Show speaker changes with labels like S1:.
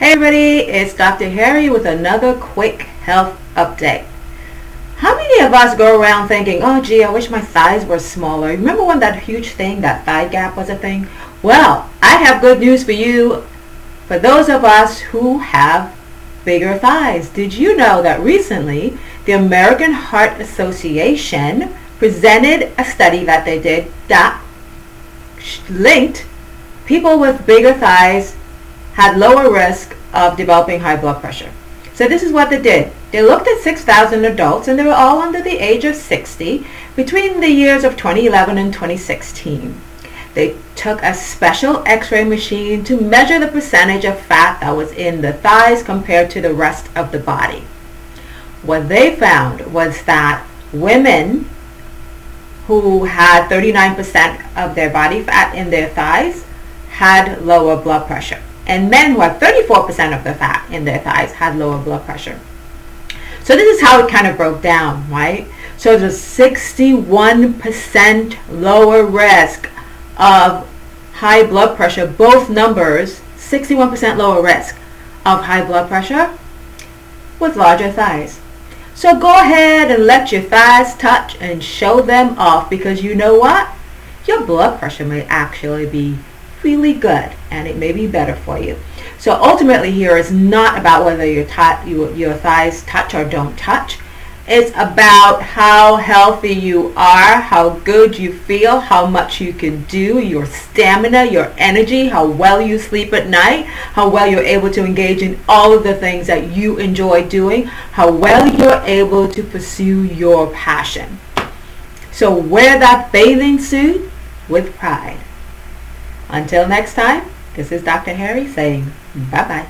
S1: Hey everybody, it's Dr. Harry with another quick health update. How many of us go around thinking, oh gee, I wish my thighs were smaller? Remember when that huge thing, that thigh gap was a thing? Well, I have good news for you. For those of us who have bigger thighs, did you know that recently the American Heart Association presented a study that they did that linked people with bigger thighs had lower risk of developing high blood pressure. So this is what they did. They looked at 6,000 adults, and they were all under the age of 60 between the years of 2011 and 2016. They took a special x-ray machine to measure the percentage of fat that was in the thighs compared to the rest of the body. What they found was that women who had 39% of their body fat in their thighs had lower blood pressure. And men who had 34% of the fat in their thighs had lower blood pressure. So this is how it kind of broke down, right? So there's 61% lower risk of high blood pressure, both numbers, 61% lower risk of high blood pressure with larger thighs. So go ahead and let your thighs touch and show them off, because you know what? Your blood pressure may actually be really good, and it may be better for you. So ultimately here is not about whether your thighs touch or don't touch. It's about how healthy you are, how good you feel, how much you can do, your stamina, your energy, how well you sleep at night, how well you're able to engage in all of the things that you enjoy doing, how well you're able to pursue your passion. So wear that bathing suit with pride. Until next time, this is Dr. Harry saying bye-bye.